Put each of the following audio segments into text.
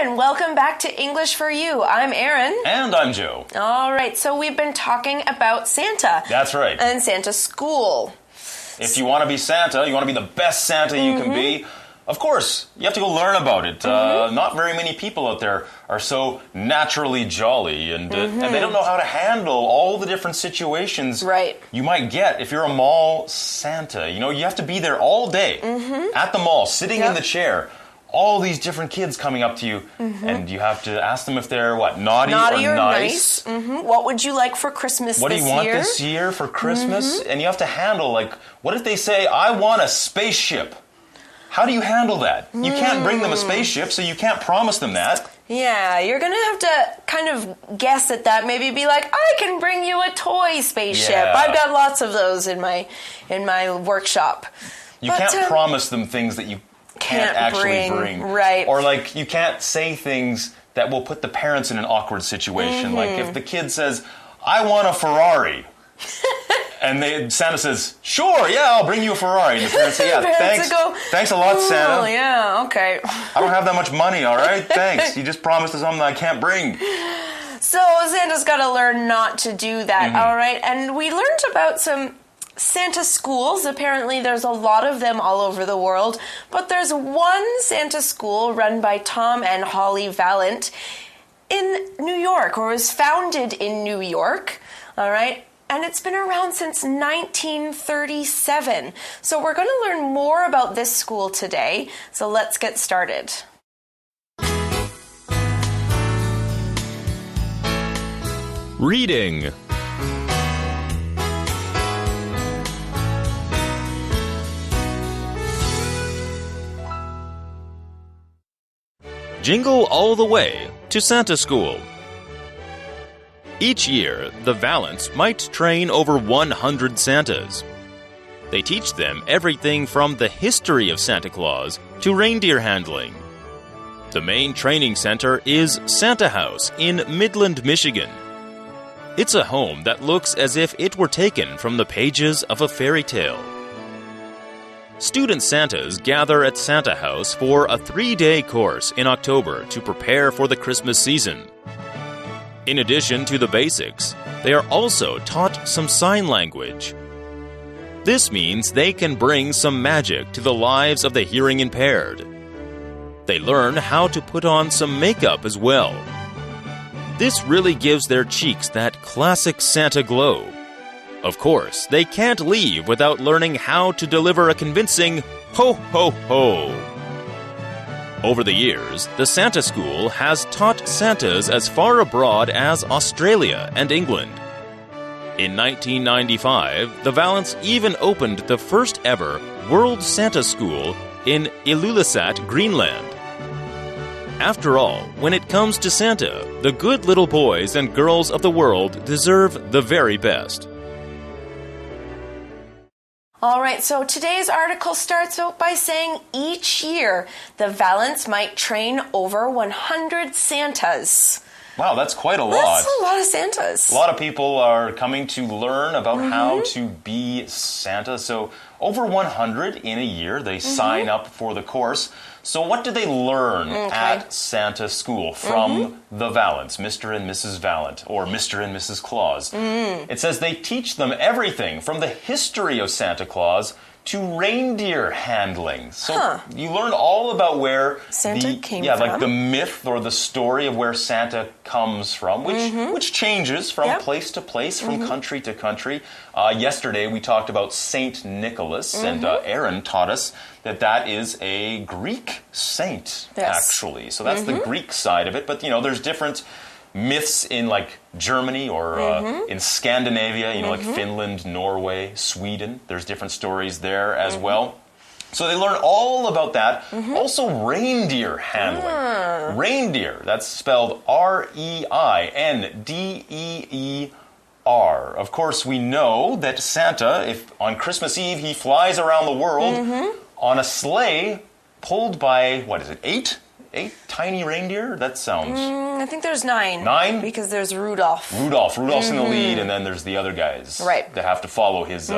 and welcome back to English for You. I'm Erin. And I'm Joe. All right, so we've been talking about Santa. That's right. And Santa school. If you want to be Santa, you want to be the best Santa you can be, of course, you have to go learn about it. Not very many people out there are so naturally jolly, and they don't know how to handle all the different situations you might get if you're a mall Santa. You know, you have to be there all day at the mall, sitting in the chair. All these different kids coming up to you, and you have to ask them if they're, what, naughty or nice? What would you like for Christmas this year? What do you want this year for Christmas? And you have to handle, like, what if they say, I want a spaceship? How do you handle that? You can't bring them a spaceship, so you can't promise them that. Yeah, you're going to have to kind of guess at that. Maybe be like, I can bring you a toy spaceship. Yeah. I've got lots of those in my workshop. You can't promise them things that you can't actually bring. Right. Or like you can't say things that will put the parents in an awkward situation. Like if the kid says, I want a Ferrari. And Santa says, sure, yeah, I'll bring you a Ferrari. And the parents say, yeah, thanks a lot, Santa. Oh, yeah, okay. I don't have that much money, all right? Thanks. You just promised us something I can't bring. So Santa's got to learn not to do that, all right? And we learned about some Santa schools. Apparently there's a lot of them all over the world, but there's one Santa school run by Tom and Holly Valent in New York, or was founded in New York, all right? And it's been around since 1937. So we're going to learn more about this school today. So let's get started. Reading. Jingle all the way to Santa School. Each year, the Valents might train over 100 Santas. They teach them everything from the history of Santa Claus to reindeer handling. The main training center is Santa House in Midland, Michigan. It's a home that looks as if it were taken from the pages of a fairy tale. Student Santas gather at Santa House for a 3-day course in October to prepare for the Christmas season. In addition to the basics, they are also taught some sign language. This means they can bring some magic to the lives of the hearing impaired. They learn how to put on some makeup as well. This really gives their cheeks that classic Santa glow. Of course, they can't leave without learning how to deliver a convincing ho ho ho. Over the years, the Santa School has taught Santas as far abroad as Australia and England. In 1995, the Valents even opened the first ever World Santa School in Ilulissat, Greenland. After all, when it comes to Santa, the good little boys and girls of the world deserve the very best. All right, so today's article starts out by saying each year the Valents might train over 100 Santas. Wow, that's quite a lot. That's a lot of Santas. A lot of people are coming to learn about how to be Santa. So over 100 in a year, they sign up for the course. So what do they learn at Santa School from the Valents, Mr. and Mrs. Valent, or Mr. and Mrs. Claus? It says they teach them everything from the history of Santa Claus to reindeer handling. So you learn all about where Santa came from. like the myth or the story of where Santa comes from, which changes from place to place, from country to country. Yesterday we talked about Saint Nicholas, and Erin taught us that is a Greek saint, actually. So that's the Greek side of it. But, you know, there's different myths in, like, Germany or in Scandinavia, you know, like Finland, Norway, Sweden. There's different stories there as well. So they learn all about that. Also reindeer handling. Reindeer, that's spelled R-E-I-N-D-E-E-R. Of course, we know that Santa, if on Christmas Eve he flies around the world on a sleigh pulled by, what is it, 8 tiny reindeer? That sounds... I think there's 9. 9? Because there's Rudolph. Rudolph's in the lead, and then there's the other guys. Right. That have to follow his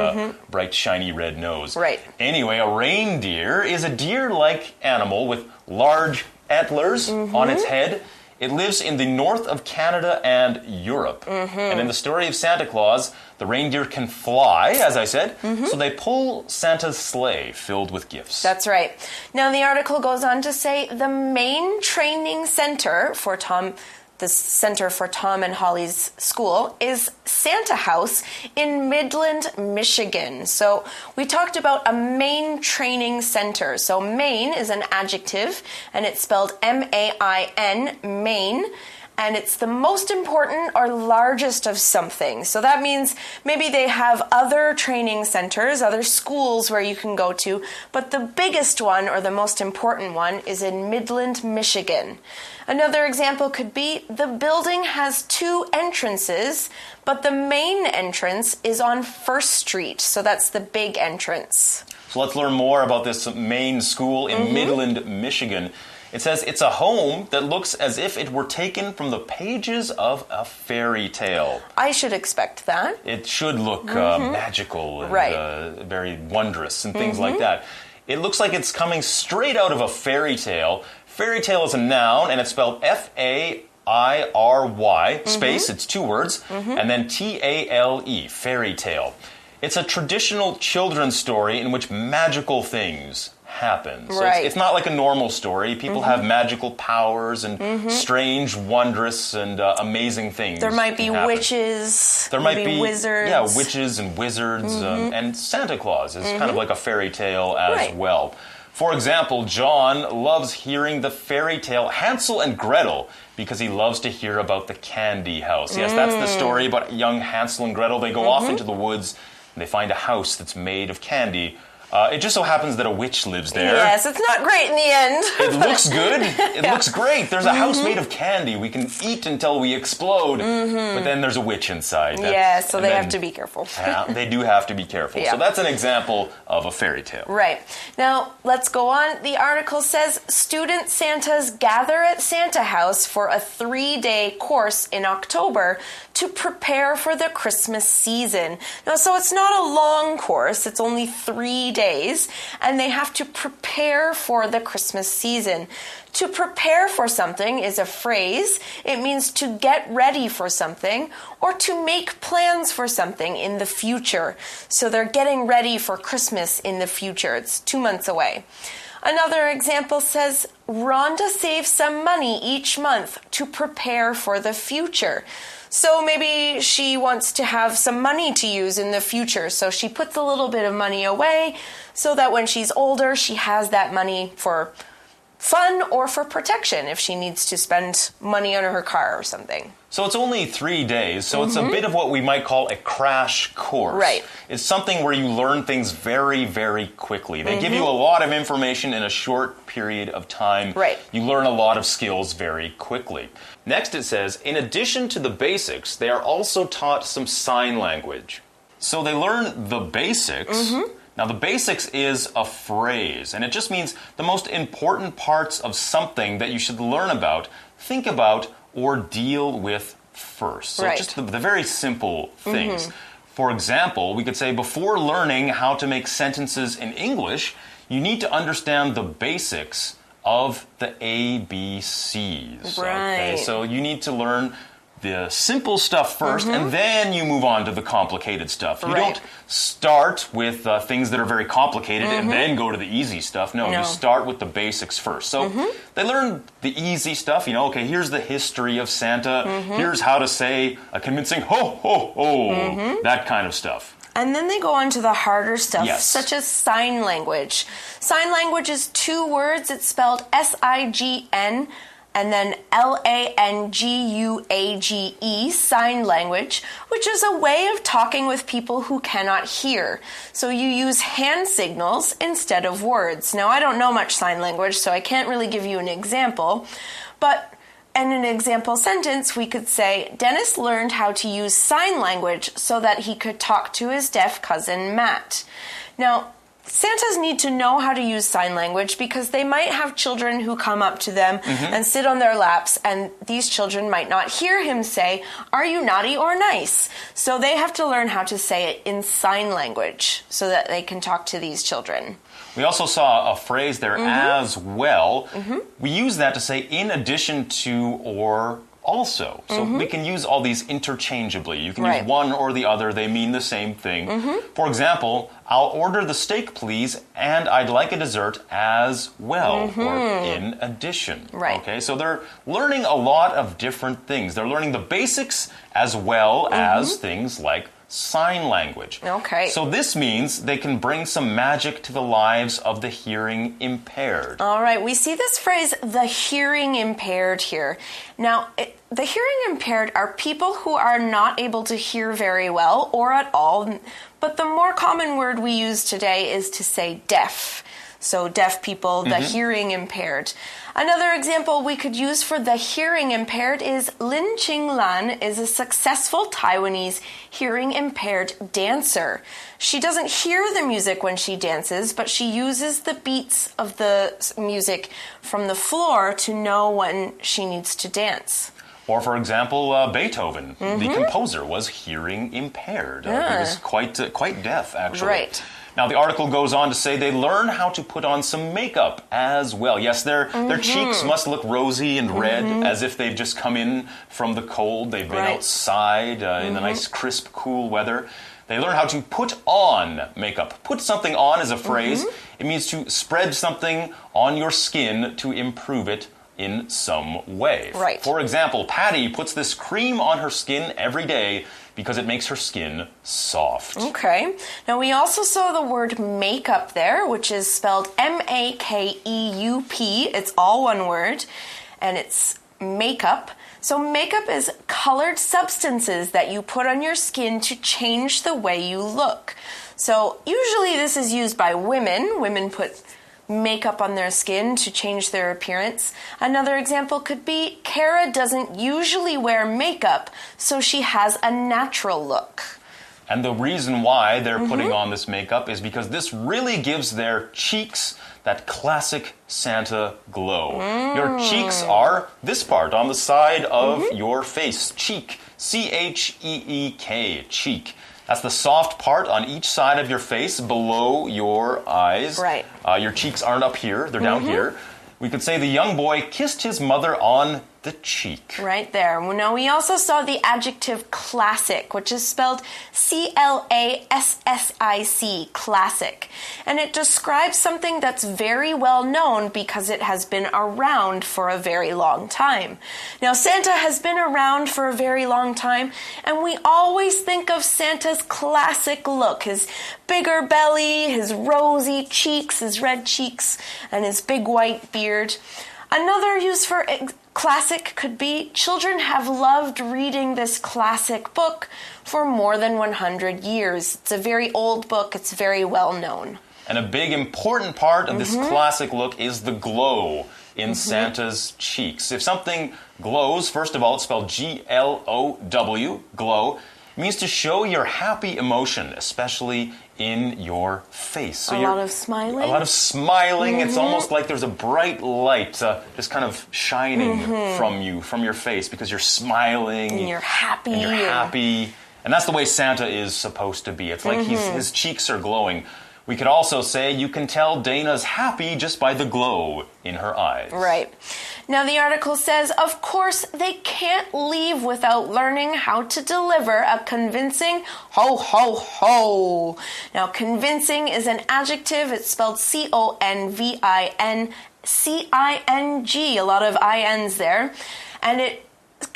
bright, shiny red nose. Right. Anyway, a reindeer is a deer-like animal with large antlers on its head. It lives in the north of Canada and Europe. And in the story of Santa Claus, the reindeer can fly, as I said, so they pull Santa's sleigh filled with gifts. That's right. Now, the article goes on to say the main training center for the Center for Tom and Holly's school is Santa House in Midland, Michigan. So we talked about a main training center. So main is an adjective, and it's spelled M-A-I-N, main. And it's the most important or largest of something. So that means maybe they have other training centers, other schools where you can go to, but the biggest one or the most important one is in Midland, Michigan. Another example could be the building has 2 entrances, but the main entrance is on First Street. So that's the big entrance. So let's learn more about this main school in Midland, Michigan. It says it's a home that looks as if it were taken from the pages of a fairy tale. I should expect that. It should look magical and very wondrous and things like that. It looks like it's coming straight out of a fairy tale. Fairy tale is a noun, and it's spelled F-A-I-R-Y, space, it's 2 words, and then T-A-L-E, fairy tale. It's a traditional children's story in which magical things happen. So it's not like a normal story. People have magical powers and strange, wondrous, and amazing things. There might be witches. There might be wizards. Yeah, witches and wizards. And Santa Claus is kind of like a fairy tale as well. For example, John loves hearing the fairy tale Hansel and Gretel because he loves to hear about the candy house. Yes, that's the story about young Hansel and Gretel. They go off into the woods and they find a house that's made of candy. It just so happens that a witch lives there. Yes, it's not great in the end. It looks good. It looks great. There's a house made of candy. We can eat until we explode. But then there's a witch inside. So they have to be careful. They do have to be careful. So that's an example of a fairy tale. Right. Now, let's go on. The article says student Santas gather at Santa House for a 3-day course in October to prepare for the Christmas season. Now, so it's not a long course. It's only 3 days, and they have to prepare for the Christmas season. To prepare for something is a phrase. It means to get ready for something or to make plans for something in the future. So they're getting ready for Christmas in the future. It's 2 months away. Another example says, Rhonda saves some money each month to prepare for the future. So maybe she wants to have some money to use in the future. So she puts a little bit of money away so that when she's older, she has that money for fun or for protection if she needs to spend money on her car or something. So it's only 3 days, so it's a bit of what we might call a crash course. Right. It's something where you learn things very, very quickly. They give you a lot of information in a short period of time. Right. You learn a lot of skills very quickly. Next it says, in addition to the basics, they are also taught some sign language. So they learn the basics. Now, the basics is a phrase, and it just means the most important parts of something that you should learn about, think about, or deal with first. So just the very simple things. For example, we could say before learning how to make sentences in English, you need to understand the basics of the ABCs. Right. Okay, so you need to learn the simple stuff first, and then you move on to the complicated stuff. You don't start with things that are very complicated and then go to the easy stuff. No, you start with the basics first. So they learn the easy stuff. You know, okay, here's the history of Santa. Here's how to say a convincing ho, ho, ho, that kind of stuff. And then they go on to the harder stuff, such as sign language. Sign language is 2 words. It's spelled S-I-G-N and then L-A-N-G-U-A-G-E, sign language, which is a way of talking with people who cannot hear. So you use hand signals instead of words. Now, I don't know much sign language, so I can't really give you an example, but in an example sentence, we could say, Dennis learned how to use sign language so that he could talk to his deaf cousin, Matt. Now, Santas need to know how to use sign language because they might have children who come up to them and sit on their laps, and these children might not hear him say, "Are you naughty or nice?" So they have to learn how to say it in sign language so that they can talk to these children. We also saw a phrase there, as well. We use that to say in addition to or also. So we can use all these interchangeably. You can use one or the other. They mean the same thing. For example, I'll order the steak, please, and I'd like a dessert as well, or in addition. Okay, so they're learning a lot of different things. They're learning the basics as well as things like sign language. Okay. So this means they can bring some magic to the lives of the hearing impaired. All right, we see this phrase, the hearing impaired, here. Now, the hearing impaired are people who are not able to hear very well or at all, but the more common word we use today is to say deaf. So deaf people, the hearing impaired. Another example we could use for the hearing impaired is Lin Qinglan is a successful Taiwanese hearing impaired dancer. She doesn't hear the music when she dances, but she uses the beats of the music from the floor to know when she needs to dance. Or, for example, Beethoven, the composer, was hearing impaired. He was quite deaf, actually. Right. Now, the article goes on to say they learn how to put on some makeup as well. Yes, their cheeks must look rosy and red, as if they've just come in from the cold. They've been outside in the nice, crisp, cool weather. They learn how to put on makeup. Put something on is a phrase. It means to spread something on your skin to improve it in some way. Right. For example, Patty puts this cream on her skin every day because it makes her skin soft. Okay. Now, we also saw the word makeup there, which is spelled M-A-K-E-U-P. It's all one word, and it's makeup. So makeup is colored substances that you put on your skin to change the way you look. So usually this is used by women. Women put makeup on their skin to change their appearance. Another example could be Kara doesn't usually wear makeup, so she has a natural look. And the reason why they're putting on this makeup is because this really gives their cheeks that classic Santa glow. Your cheeks are this part on the side of your face. Cheek. C-H-E-E-K. Cheek. That's the soft part on each side of your face below your eyes. Right. Your cheeks aren't up here, they're down here. We could say the young boy kissed his mother on the cheek. Right there. Now, we also saw the adjective classic, which is spelled C-L-A-S-S-I-C, classic. And it describes something that's very well known because it has been around for a very long time. Now, Santa has been around for a very long time, and we always think of Santa's classic look, his bigger belly, his rosy cheeks, his red cheeks, and his big white beard. Another use for classic could be children have loved reading this classic book for more than 100 years. It's a very old book. It's very well known. And a big important part of this classic look is the glow in Santa's cheeks. If something glows, first of all, it's spelled G-L-O-W, glow. It means to show your happy emotion, especially in your face. So a lot of smiling? A lot of smiling. It's almost like there's a bright light just kind of shining from you, from your face, because you're smiling. And you're happy. And that's the way Santa is supposed to be. It's like his cheeks are glowing. We could also say you can tell Dana's happy just by the glow in her eyes. Right. Now, the article says, of course, they can't leave without learning how to deliver a convincing ho, ho, ho. Now, convincing is an adjective. It's spelled C-O-N-V-I-N-C-I-N-G. A lot of I-N's there. And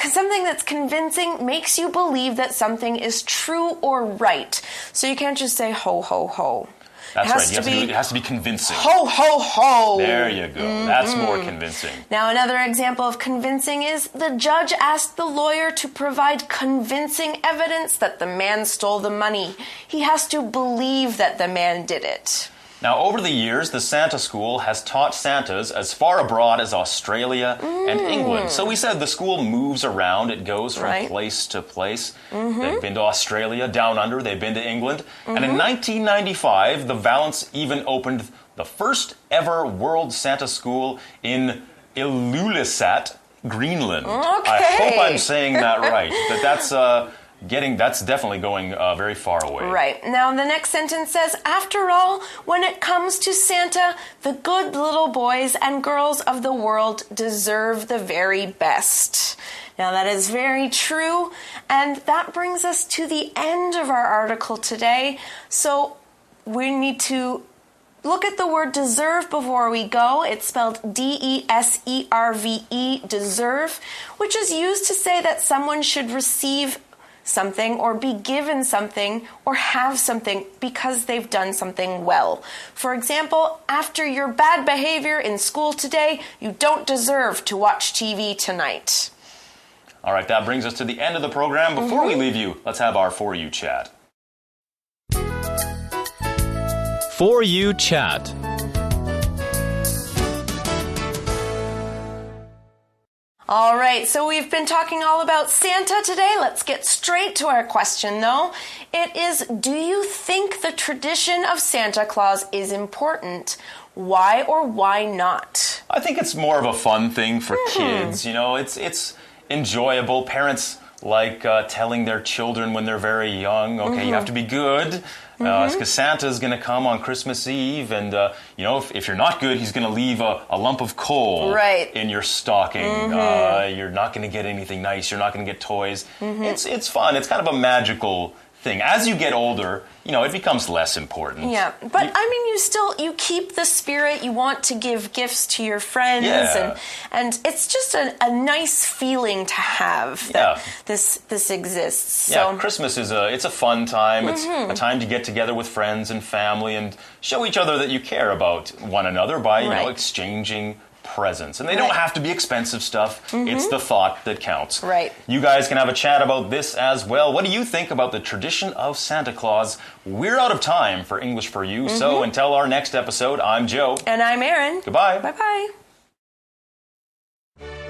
something that's convincing makes you believe that something is true or right. So you can't just say ho, ho, ho. That's right. It has to be convincing. Ho, ho, ho. There you go. That's more convincing. Now, another example of convincing is the judge asked the lawyer to provide convincing evidence that the man stole the money. He has to believe that the man did it. Now, over the years, the Santa School has taught Santas as far abroad as Australia and England. So we said the school moves around. It goes from place to place. They've been to Australia, down under. They've been to England. And in 1995, the Valence even opened the first ever World Santa School in Ilulissat, Greenland. Okay. I hope I'm saying that right. But that's definitely going very far away. Right. Now, the next sentence says, after all, when it comes to Santa, the good little boys and girls of the world deserve the very best. Now, that is very true, and that brings us to the end of our article today. So we need to look at the word deserve before we go. It's spelled D-E-S-E-R-V-E, deserve, which is used to say that someone should receive something or be given something or have something because they've done something well. For example, after your bad behavior in school today, you don't deserve to watch TV tonight. All right, that brings us to the end of the program. Before we leave you, let's have our For You chat. For You chat. All right, so we've been talking all about Santa today. Let's get straight to our question, though. It is, do you think the tradition of Santa Claus is important? Why or why not? I think it's more of a fun thing for kids. You know, it's enjoyable. Parents like telling their children when they're very young, okay, you have to be good. Because Santa's going to come on Christmas Eve, and, you know, if you're not good, he's going to leave a lump of coal in your stocking. You're not going to get anything nice. You're not going to get toys. It's fun. It's kind of a magical thing. As you get older, you know, it becomes less important. Yeah, but I mean, you keep the spirit. You want to give gifts to your friends, and it's just a nice feeling to have that this exists. Yeah, So. Christmas is it's a fun time. It's a time to get together with friends and family and show each other that you care about one another by you know, exchanging presents. And they don't have to be expensive stuff. It's the thought that counts. Right. You guys can have a chat about this as well. What do you think about the tradition of Santa Claus? We're out of time for English for You, so until our next episode, I'm Joe. And I'm Erin. Goodbye. Bye-bye.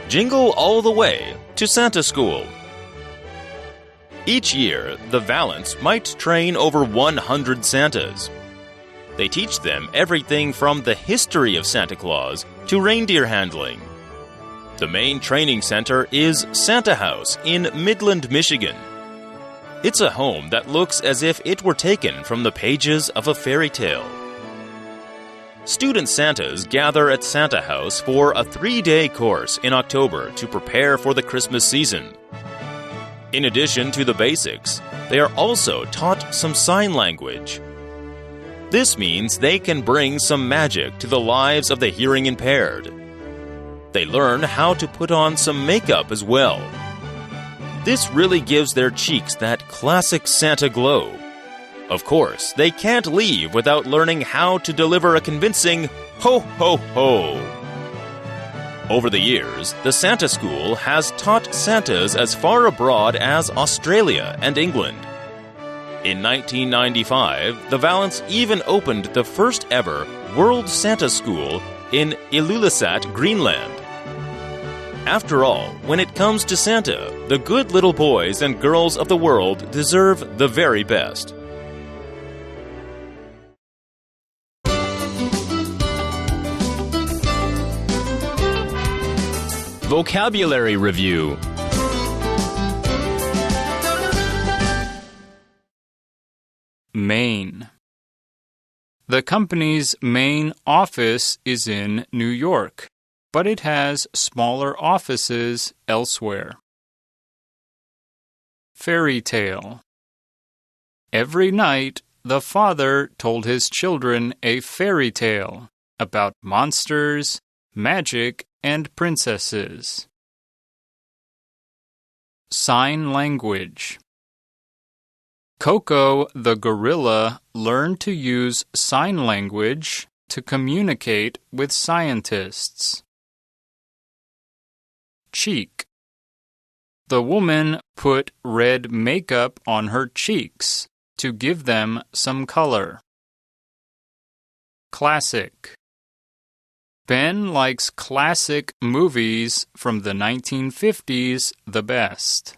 Jingle all the way to Santa School. Each year, the Valence might train over 100 Santas. They teach them everything from the history of Santa Claus to reindeer handling. The main training center is Santa House in Midland, Michigan. It's a home that looks as if it were taken from the pages of a fairy tale. Student Santas gather at Santa House for a 3-day course in October to prepare for the Christmas season. In addition to the basics, they are also taught some sign language. This means they can bring some magic to the lives of the hearing impaired. They learn how to put on some makeup as well. This really gives their cheeks that classic Santa glow. Of course, they can't leave without learning how to deliver a convincing ho ho ho. Over the years, the Santa School has taught Santas as far abroad as Australia and England. In 1995, the Valence even opened the first ever World Santa School in Ilulissat, Greenland. After all, when it comes to Santa, the good little boys and girls of the world deserve the very best. Vocabulary Review. Main. The company's main office is in New York, but it has smaller offices elsewhere. Fairy tale. Every night, the father told his children a fairy tale about monsters, magic, and princesses. Sign language. Coco the gorilla learned to use sign language to communicate with scientists. Cheek. The woman put red makeup on her cheeks to give them some color. classic. Ben likes classic movies from the 1950s the best.